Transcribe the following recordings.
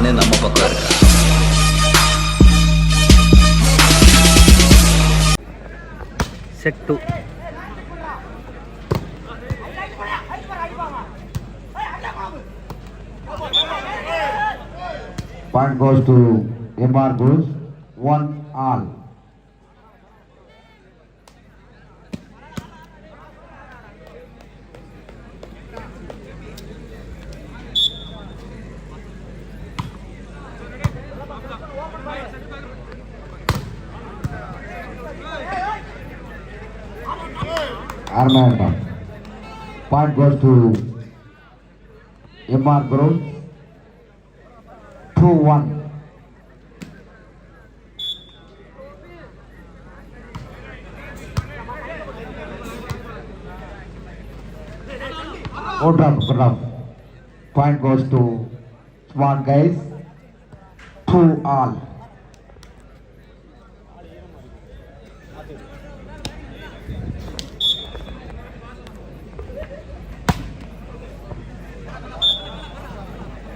கண்ணு நம்ம பக்கம் இருக்கா? Set 2. Point goes to MR Bruce. 1 all. Armada. Point goes to MR Bruce. 2-1. Good up. Point goes to smart guys. 2 all.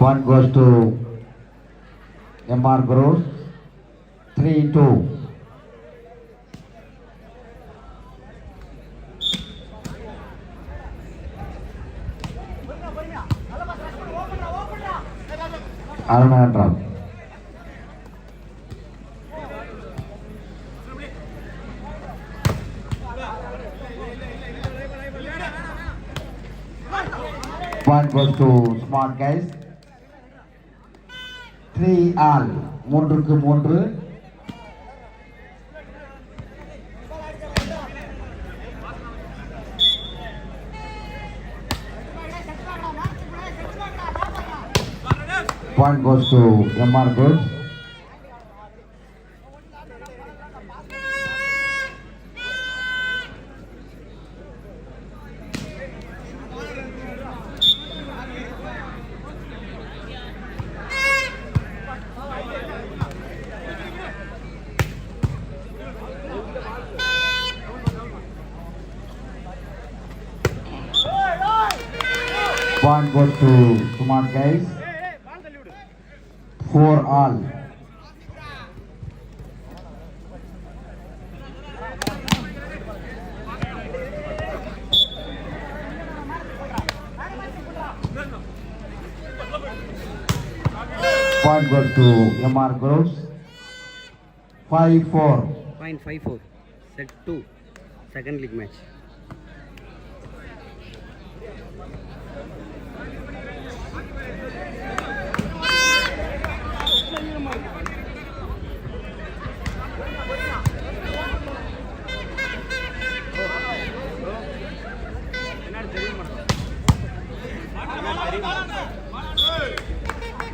Point goes to MR Gross. 3-2. Arunandra. Point goes to smart guys. 3 all. 3-3. Point goes to MR Goods. Point goes to smart guys. 4 all. Point goes to MR Gross. 5-4. Point 5-4. Set 2. Second league match.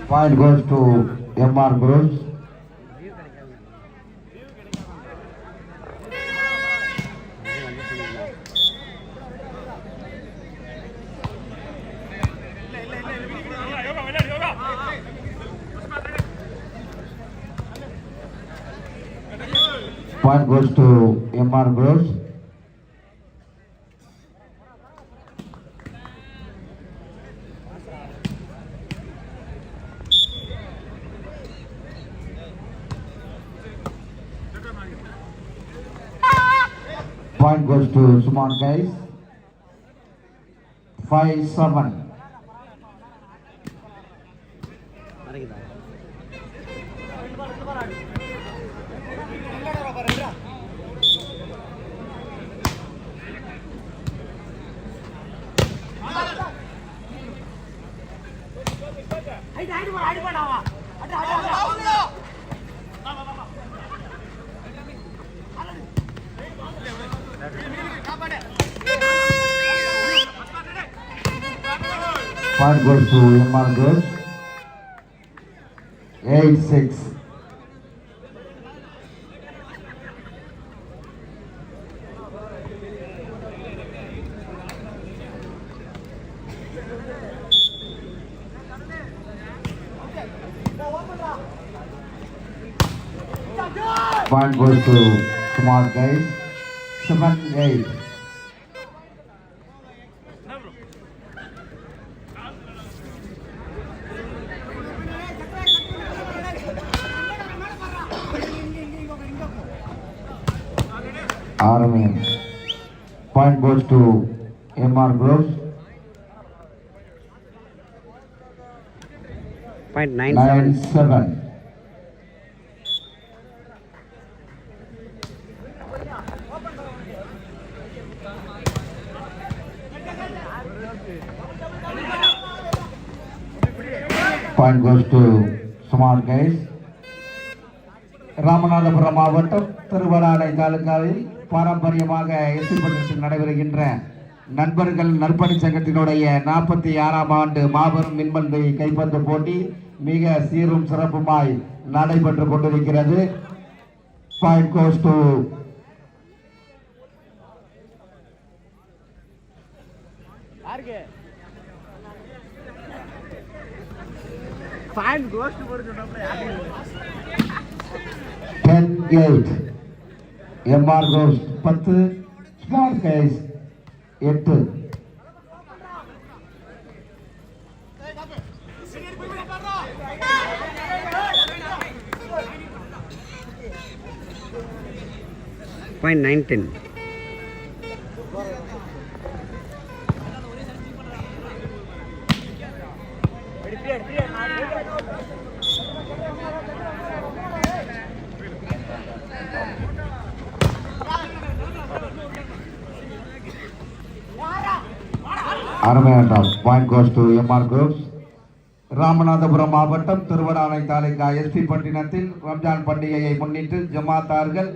Point goes to MR Gross. Point goes to MR Gross. Point goes to smart guys. 5-7. Point goes to MR Gross. 8-6. Point goes to smart guys. 7-8. Army. Point goes to MR Groves. Point 9-7. 9-7. Point goes to small guys. Ramanathapuram மாவட்டம் திருவண்ணாமலை தாலுகாவில் பாரம்பரியமாக எஸ்பிபட்டத்தில் நடைபெறுகின்ற நண்பர்கள் நற்பணி சங்கத்தினுடைய 46ஆம் ஆண்டு மாபெரும் மின்மந்தை கைப்பந்து போட்டி மிக சீரும் சிறப்புமாய் நடைபெற்றுக் கொண்டிருக்கிறது. Point goes to Fine, goes to work. 10-8. MR goes 10. Small guys 8. Point 9-10. அருமையான point goes to MR Groves. Ramanathapuram மாவட்டம் திருவண்ணாமலை தாலுகா எஸ்பி பட்டினத்தில் ரம்ஜான் பண்டிகையை முன்னிட்டு ஜமாத்தார்கள்,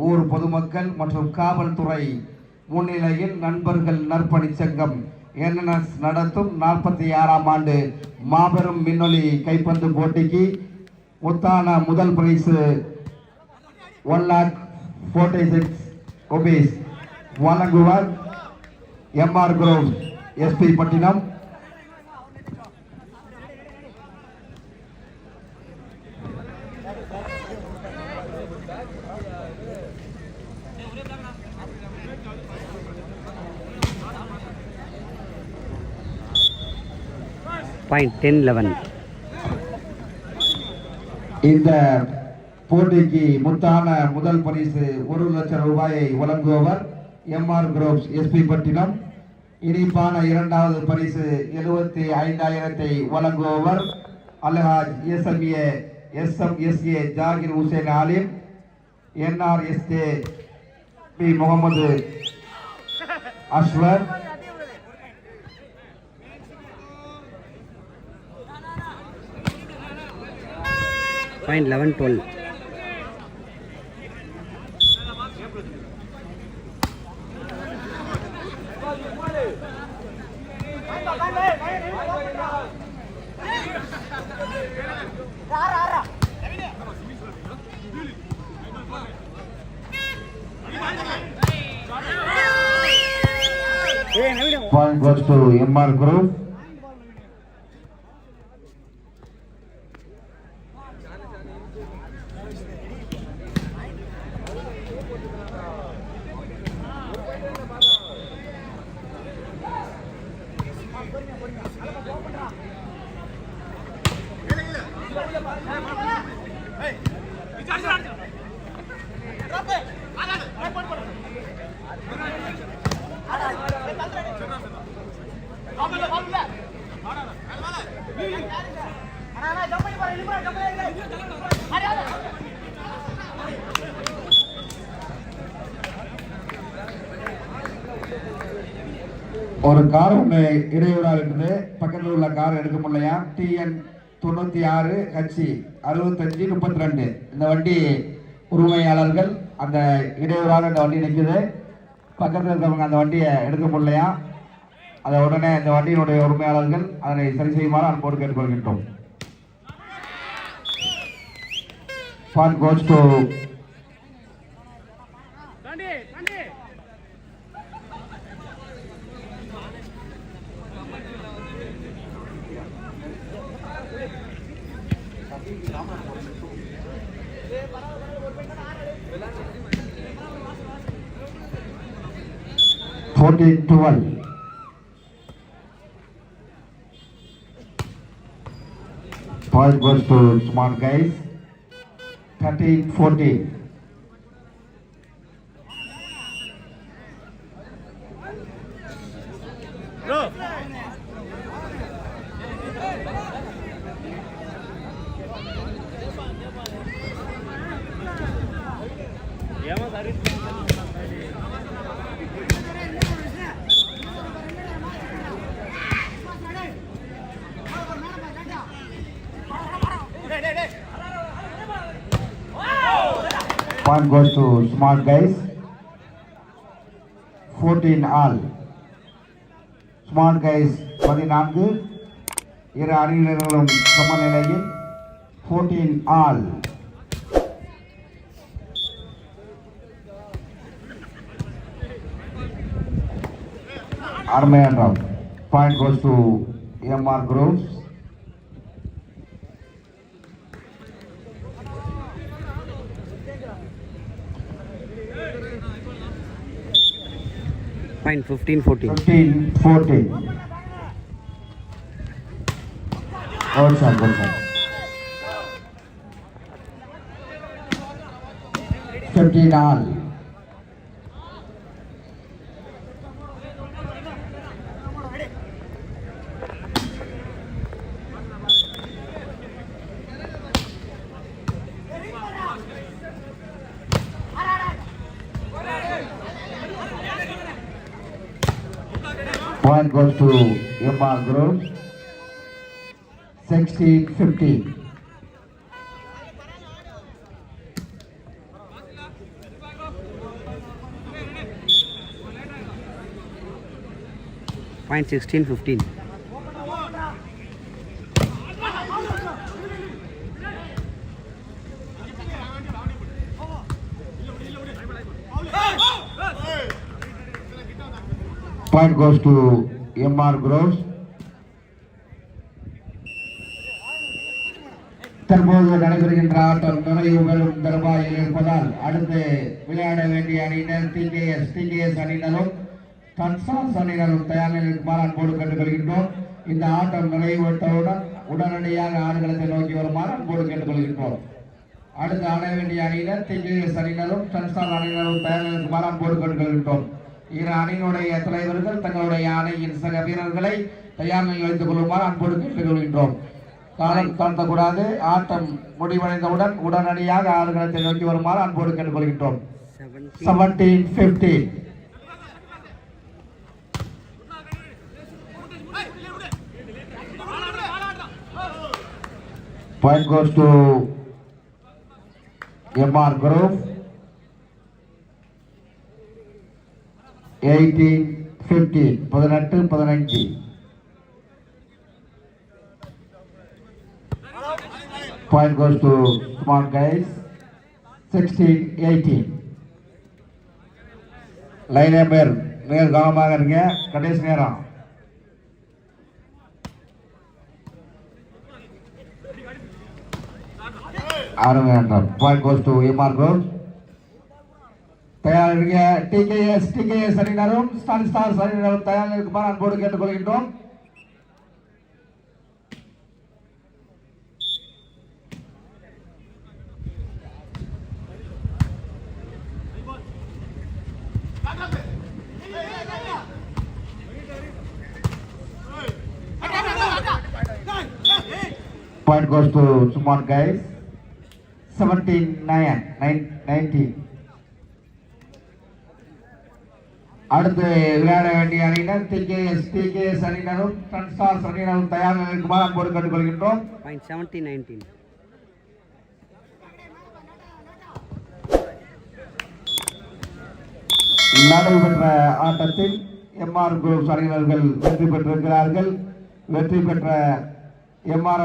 ஊர் பொதுமக்கள் மற்றும் காவல்துறை முன்னிலையில் நண்பர்கள் நற்பணி சங்கம் NNS நடத்தும் 46ஆம் ஆண்டு மாபெரும் மின்னொலி கைப்பந்து போட்டிக்கு முத்தான முதல் பரிசு 1,46,000 rupees வழங்குவார் MR Groves எஸ்பி பட்டினம். Point 10-11. இந்த போட்டிக்கு முத்தான முதல் பரிசு 1,00,000 ரூபாயை வழங்குபவர் MR Groves எஸ்பி பட்டினம். இனிப்பான இரண்டாவது பரிசு 75,000 வழங்குபவர் Alhaj SMSA Zakir Hussain Alim. NRSA B Mohammed Aswar. Point 11-12. Point goes to MR Groves. ஒரு கார் ஒன்று இடையூறாக இருக்குது. பக்கத்தில் உள்ள கார் எடுக்க முடியலையா? TN 96 HC 6532 இந்த வண்டி உரிமையாளர்கள் அந்த இடையூறாக இந்த வண்டி நிற்குது. பக்கத்தில் இருக்கிறவங்க அந்த வண்டியை எடுக்க முடியலையா? அதை உடனே இந்த வண்டியினுடைய உரிமையாளர்கள் அதனை சரி செய்யுமாறு அன்போடு கேட்டுக்கொள்கின்றோம். Point goes to (14-12). Point goes to smart guys. 13-14. Point goes to smart guys. 14 all. Smart guys 14. இரு அணியினர்களும் சமநிலையில் 14 all. Armayan round. Point goes to MR Groves. Point 15-14. 15-14. Outside, outside. 15 all. Point goes to MR Groves. 16-15. Point 16-15. Point goes to MR Groves. தற்போது நடைபெறுகின்ற ஆட்டம் நிறைவு பெறும் தருவாயில் இருப்பதால் அடுத்து விளையாட வேண்டிய அணியினர் டிகேஎஸ் அணியினரும் கன்சாஸ் அணியினரும் தயார் நிலைக்குமாறு அன்போடு கேட்டுக்கொள்கின்றோம். இந்த ஆட்டம் நிறைவுற்றவுடன் உடனடியாக ஆடுகளத்தை நோக்கி வருமாறு அன்போடு கேட்டுக்கொள்கின்றோம். அடுத்து ஆட வேண்டிய அணியினர் டிகேஎஸ் அணியினரும் கன்சாஸ் அணியினரும் தயார் நிலைக்குமாறு அன்போடு கேட்டுக்கொள்கின்றோம். இரு அணியினுடைய தலைவர்கள் தங்களுடைய அணியின் சக வீரர்களை தயார் நிலையில் வைத்துக் கொள்ளுமாறு அன்போடு கேட்டுக்கொள்கின்றோம். காலம் தாழ்த்தக்கூடாது. ஆட்டம் முடிவடைந்தவுடன் உடனடியாக ஆடுகளத்தை நோக்கி வருமாறு அன்போடு கேட்டுக்கொள்கின்றோம். 17-15. Point goes to MR Grove. 18-15. 18-15. Point goes to smart guys. 16-18. Line பேர் நேர் கவனமாக இருங்க. கடைசி நேரம். அருமையான point goes to MR Groves. தயார் இருங்க. டிகேஎஸ் அணியினரும் ஸ்டார்ஸ் அணியினரும் தயார் இருக்குமாறு அன்போடு கேட்டுக்கொள்கின்றோம். Point goes to smart guys. 17-19. அடுத்து விளையாட வேண்டிய அணியினர் டிகேஎஸ் அணியினரும் கன்சாஸ் அணியினரும் தயார் நிலைக்குமாறு அன்போடு கேட்டுக்கொள்கின்றோம். Point 17-19. நடைபெற்ற ஆட்டத்தில் MR Groves அணியினர்கள் வெற்றி பெற்றிருக்கிறார்கள். வெற்றி பெற்ற MR